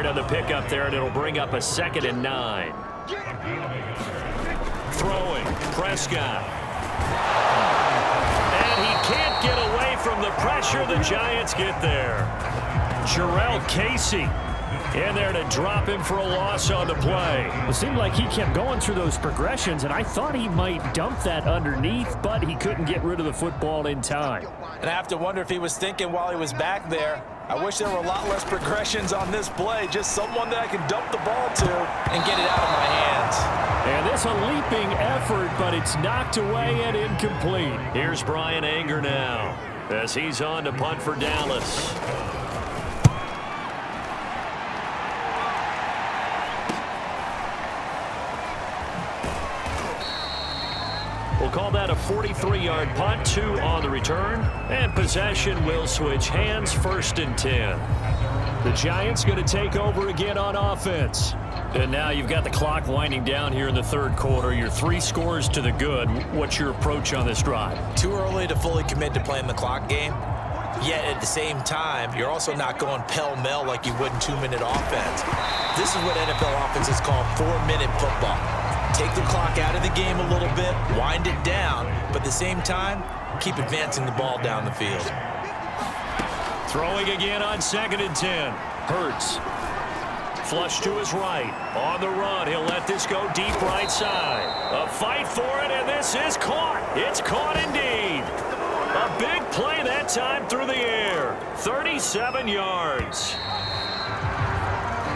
yard on the pickup there, and it'll bring up a 2nd and 9. Throwing, Prescott. And he can't get away from the pressure. The Giants get there. Jurrell Casey in there to drop him for a loss on the play. It seemed like he kept going through those progressions, and I thought he might dump that underneath, but he couldn't get rid of the football in time. And I have to wonder if he was thinking while he was back there, I wish there were a lot less progressions on this play. Just someone that I can dump the ball to and get it out of my hands. And this a leaping effort, but it's knocked away and incomplete. Here's Bryan Anger now as he's on to punt for Dallas. We'll call that a 43-yard punt, 2 on the return. And possession will switch hands, 1st and 10. The Giants going to take over again on offense. And now you've got the clock winding down here in the 3rd quarter. You're 3 scores to the good. What's your approach on this drive? Too early to fully commit to playing the clock game. Yet at the same time, you're also not going pell-mell like you would in 2-minute offense. This is what NFL offenses call 4-minute football. Take the clock out of the game a little bit, wind it down, but at the same time, keep advancing the ball down the field. Throwing again on 2nd and 10. Hurts. Flush to his right. On the run, he'll let this go deep right side. A fight for it, and this is caught. It's caught indeed. A big play that time through the air. 37 yards.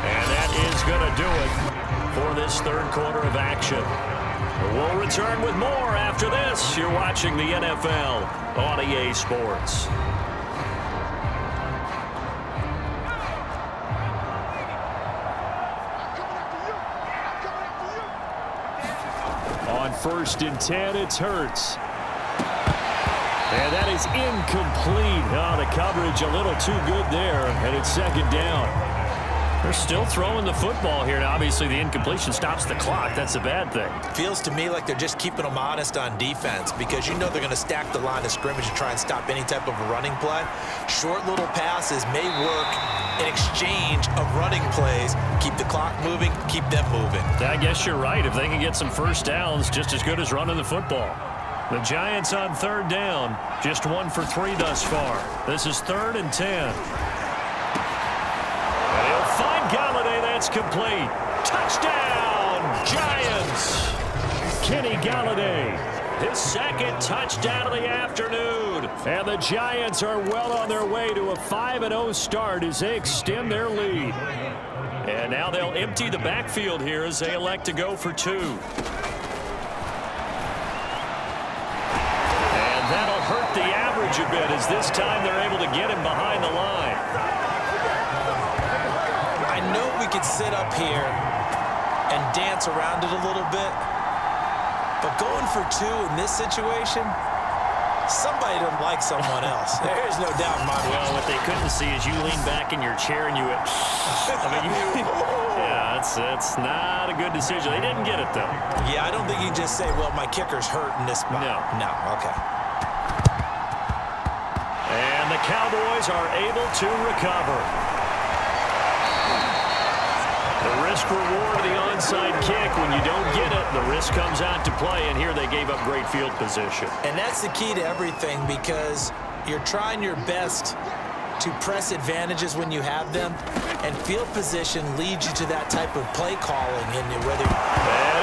And that is going to do it for this 3rd quarter of action. We'll return with more after this. You're watching the NFL on EA Sports. On 1st and 10, it's Hurts. And that is incomplete. Oh, the coverage a little too good there, and it's 2nd down. They're still throwing the football here. Now, obviously, the incompletion stops the clock. That's a bad thing. Feels to me like they're just keeping them honest on defense because you know they're going to stack the line of scrimmage and try and stop any type of a running play. Short little passes may work in exchange of running plays. Keep the clock moving, keep them moving. I guess you're right. If they can get some 1st downs, just as good as running the football. The Giants on 3rd down, just 1 for 3 thus far. This is 3rd and 10. Galladay, that's complete. Touchdown, Giants. Kenny Galladay, his 2nd touchdown of the afternoon. And the Giants are well on their way to a 5-0 start as they extend their lead. And now they'll empty the backfield here as they elect to go for 2. And that'll hurt the average a bit as this time they're able to get him behind the line. I know we could sit up here and dance around it a little bit, but going for 2 in this situation, somebody doesn't like someone else. There's no doubt in my mind. Well, what they couldn't see is you lean back in your chair and you went, yeah, it's not a good decision. They didn't get it, though. Yeah, I don't think you can just say, well, my kicker's hurt in this spot. No, okay. And the Cowboys are able to recover. The risk-reward of the onside kick, when you don't get it, the risk comes out to play, and here they gave up great field position. And that's the key to everything because you're trying your best to press advantages when you have them, and field position leads you to that type of play calling. And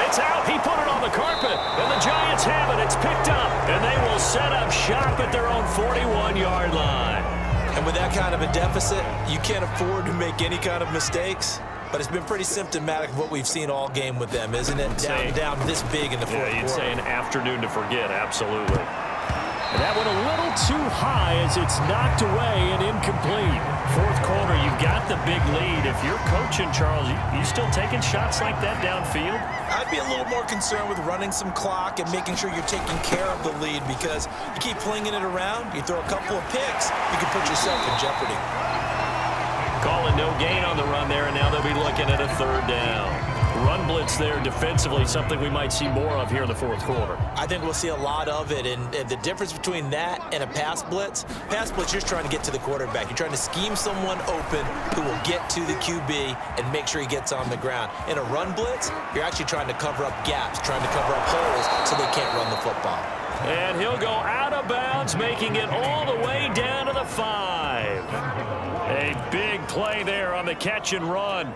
it's out. He put it on the carpet, and the Giants have it. It's picked up, and they will set up shop at their own 41-yard line. And with that kind of a deficit, you can't afford to make any kind of mistakes. But it's been pretty symptomatic of what we've seen all game with them, isn't it? Down this big in the 4th quarter. Yeah, you'd say an afternoon to forget, absolutely. And that went a little too high as it's knocked away and incomplete. 4th quarter, you've got the big lead. If you're coaching, Charles, you still taking shots like that downfield? I'd be a little more concerned with running some clock and making sure you're taking care of the lead because you keep flinging it around, you throw a couple of picks, you can put yourself in jeopardy. Calling no gain on the run there, and now they'll be looking at a 3rd down. 3rd Run blitz there defensively, something we might see more of here in the fourth quarter. I think we'll see a lot of it, and the difference between that and a pass blitz, you're just trying to get to the quarterback. You're trying to scheme someone open who will get to the QB and make sure he gets on the ground. In a run blitz, you're actually trying to cover up gaps, trying to cover up holes so they can't run the football. And he'll go out of bounds, making it all the way down to the 5. A big play there on the catch and run.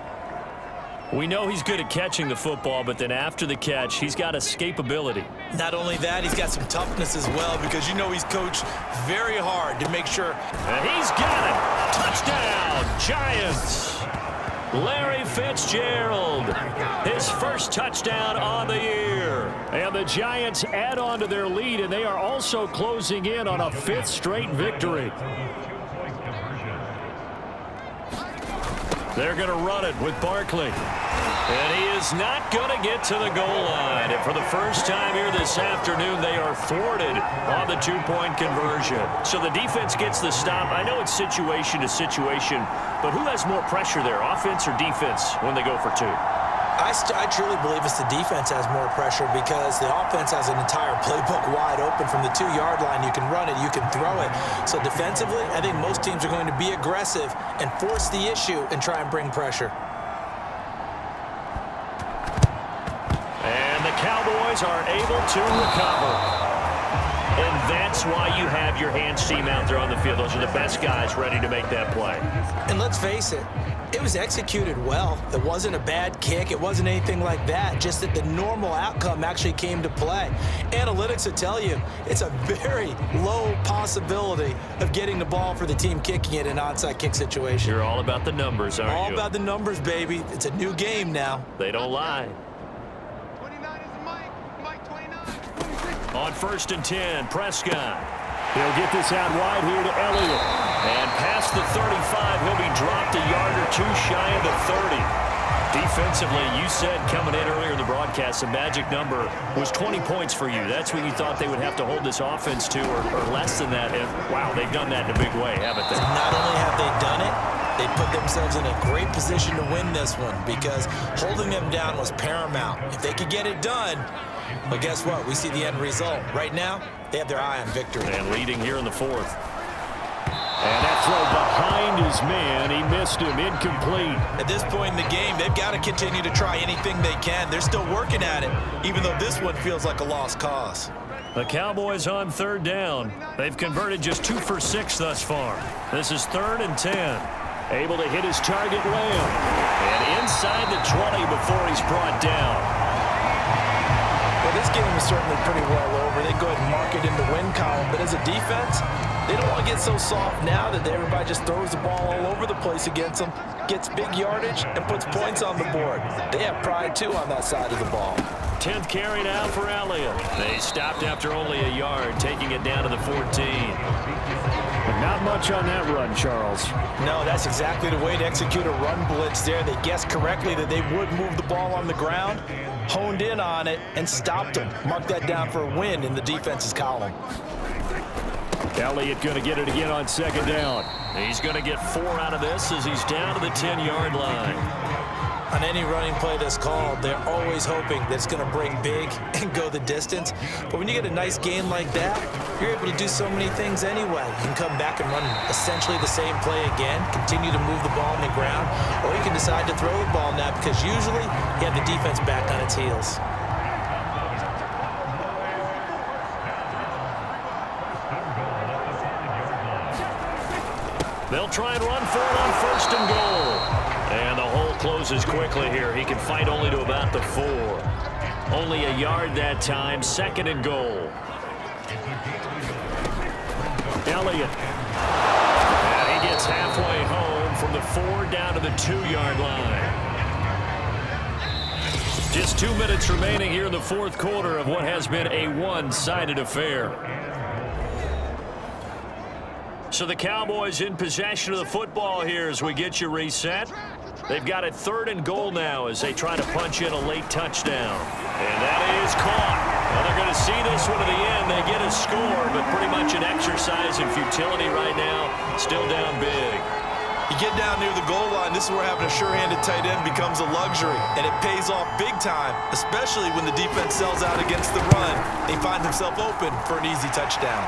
We know he's good at catching the football, but then after the catch, he's got escapability. Not only that, he's got some toughness as well, because you know he's coached very hard to make sure. And he's got it. Touchdown, Giants. Larry Fitzgerald, his first touchdown on the year. And the Giants add on to their lead, and they are also closing in on a 5th straight victory. They're going to run it with Barkley. And he is not going to get to the goal line. And for the first time here this afternoon, they are thwarted on the 2-point conversion. So the defense gets the stop. I know it's situation to situation, but who has more pressure there, offense or defense, when they go for 2? I truly believe it's the defense has more pressure, because the offense has an entire playbook wide open from the 2-yard line. You can run it, you can throw it. So defensively, I think most teams are going to be aggressive and force the issue and try and bring pressure. And the Cowboys are able to recover. And that's why you have your hands team out there on the field. Those are the best guys ready to make that play. And let's face it, it was executed well. It wasn't a bad kick. It wasn't anything like that. Just that the normal outcome actually came to play. Analytics will tell you it's a very low possibility of getting the ball for the team kicking it in an onside kick situation. You're all about the numbers, aren't you? All about the numbers, baby. It's a new game now. They don't lie. 29 is Mike 29. On 1st and 10, Prescott. He'll get this out wide here to Elliott. And past the 35, he'll be dropped a yard or 2 shy of the 30. Defensively, you said coming in earlier in the broadcast, the magic number was 20 points for you. That's what you thought they would have to hold this offense to, or less than that. And, wow, they've done that in a big way, haven't they? Not only have they done it, they put themselves in a great position to win this one, because holding them down was paramount. If they could get it done, but guess what? We see the end result. Right now, they have their eye on victory. And leading here in the 4th. And that throw behind his man. He missed him. Incomplete. At this point in the game, they've got to continue to try anything they can. They're still working at it, even though this one feels like a lost cause. The Cowboys on 3rd down. They've converted just 2 for 6 thus far. This is 3rd and 10. Able to hit his target, Lamb. And inside the 20 before he's brought down. Well, this game is certainly pretty well over. They go ahead and mark it in the win column. But as a defense, they don't want to get so soft now that everybody just throws the ball all over the place against them, gets big yardage, and puts points on the board. They have pride, too, on that side of the ball. 10th carry now for Elliott. They stopped after only a yard, taking it down to the 14. But not much on that run, Charles. No, that's exactly the way to execute a run blitz there. They guessed correctly that they would move the ball on the ground, honed in on it, and stopped them. Mark that down for a win in the defense's column. Elliott going to get it again on 2nd down. He's going to get 4 out of this as he's down to the 10-yard line. On any running play that's called, they're always hoping that it's going to break big and go the distance. But when you get a nice gain like that, you're able to do so many things anyway. You can come back and run essentially the same play again, continue to move the ball on the ground, or you can decide to throw the ball now, because usually you have the defense back on its heels. They'll try and run for it on 1st and goal. And the hole closes quickly here. He can fight only to about the 4. Only a yard that time. 2nd and goal. Elliott. And he gets halfway home from the 4 down to the 2-yard line. Just 2 minutes remaining here in the 4th quarter of what has been a one-sided affair. So the Cowboys in possession of the football here as we get you reset. They've got it 3rd and goal now as they try to punch in a late touchdown. And that is caught. Well, they're going to see this one to the end. They get a score, but pretty much an exercise in futility right now. Still down big. You get down near the goal line, this is where having a sure-handed tight end becomes a luxury, and it pays off big time, especially when the defense sells out against the run. He finds himself open for an easy touchdown.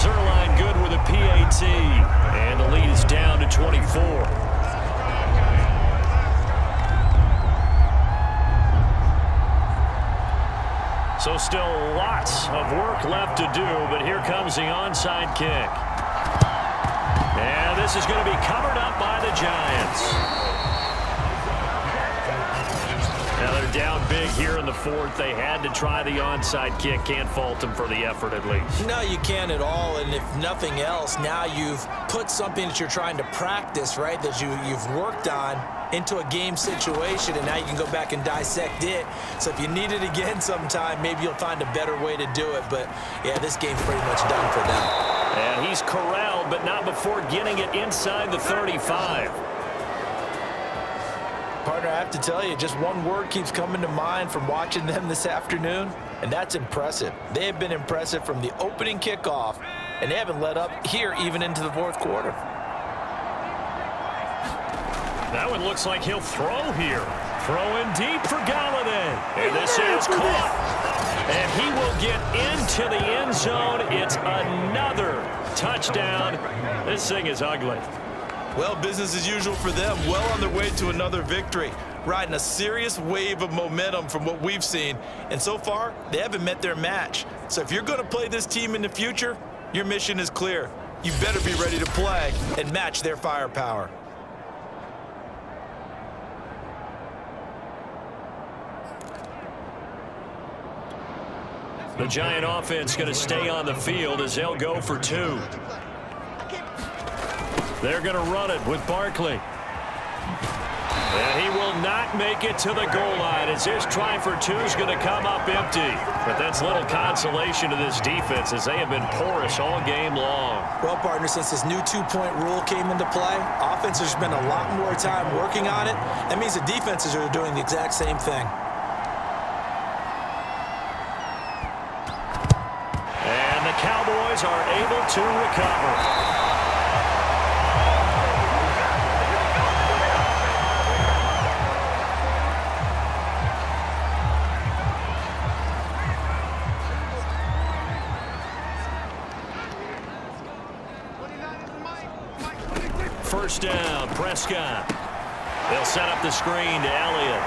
Zuerlein good with a PAT, and the lead is down to 24. So still lots of work left to do, but here comes the onside kick. And this is going to be covered up by the Giants. Now they're down big here in the fourth. They had to try the onside kick. Can't fault them for the effort at least. No, you can't at all, and if nothing else, now you've put something that you're trying to practice, right, that you've worked on into a game situation, and now you can go back and dissect it. So if you need it again sometime, maybe you'll find a better way to do it. But, yeah, this game's pretty much done for them. And he's corralled, but not before getting it inside the 35. Partner, I have to tell you, just one word keeps coming to mind from watching them this afternoon, and that's impressive. They have been impressive from the opening kickoff, and they haven't let up here even into the fourth quarter. That one looks like he'll throw here. Throwing deep for Galladay. And this is caught. And he will get into the end zone. It's another touchdown. This thing is ugly. Well, business as usual for them. Well on their way to another victory. Riding a serious wave of momentum from what we've seen. And so far, they haven't met their match. So if you're going to play this team in the future, your mission is clear. You better be ready to play and match their firepower. The Giant offense going to stay on the field as they'll go for two. They're going to run it with Barkley. And he will not make it to the goal line as his try for two is going to come up empty. But that's little consolation to this defense as they have been porous all game long. Well, partner, since this new two-point rule came into play, offenses spend a lot more time working on it. That means the defenses are doing the exact same thing. And the Cowboys are able to recover. First down, Prescott. They'll set up the screen to Elliott.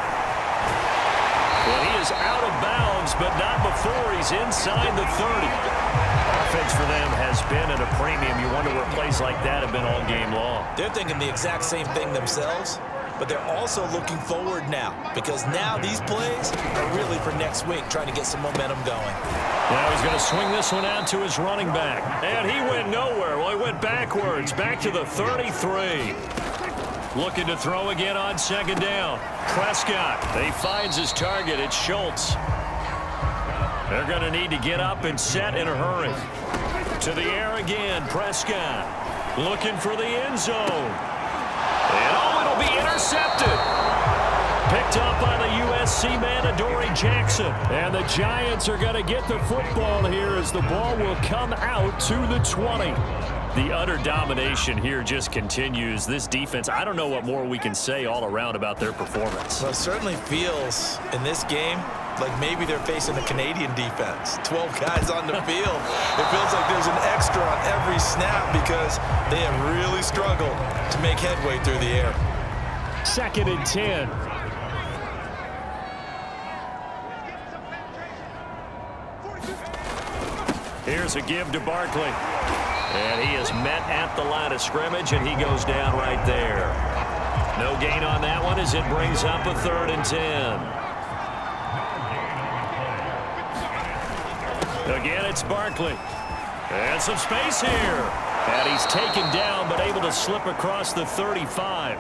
Well, he is out of bounds, but not before he's inside the 30. Offense for them has been at a premium. You wonder where plays like that have been all game long. They're thinking the exact same thing themselves, but they're also looking forward now because now these plays are really for next week, trying to get some momentum going. Now he's going to swing this one out to his running back. And he went nowhere. Well, he went backwards, back to the 33. Looking to throw again on second down. Prescott, he finds his target. It's Schultz. They're going to need to get up and set in a hurry. To the air again, Prescott. Looking for the end zone. And oh, it'll be intercepted. Picked up by the USC man, Adoree Jackson. And the Giants are going to get the football here as the ball will come out to the 20. The utter domination here just continues. This defense, I don't know what more we can say all around about their performance. Well, it certainly feels in this game like maybe they're facing a Canadian defense. 12 guys on the field. It feels like there's an extra on every snap because they have really struggled to make headway through the air. 2nd and 10. Here's a give to Barkley. And he is met at the line of scrimmage, and he goes down right there. No gain on that one as it brings up a 3rd and 10. Again, it's Barkley. And some space here. And he's taken down, but able to slip across the 35.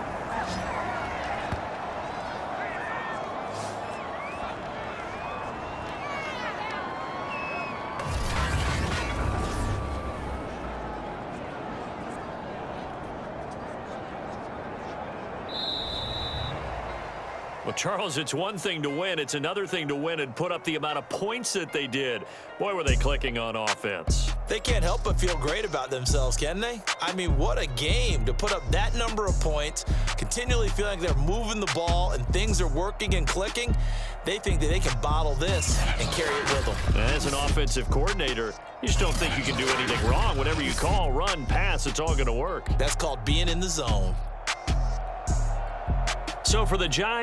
Well, Charles, it's one thing to win. It's another thing to win and put up the amount of points that they did. Boy, were they clicking on offense. They can't help but feel great about themselves, can they? I mean, what a game to put up that number of points, continually feeling like they're moving the ball and things are working and clicking. They think that they can bottle this and carry it with them. As an offensive coordinator, you just don't think you can do anything wrong. Whatever you call, run, pass, it's all going to work. That's called being in the zone. So for the Giants,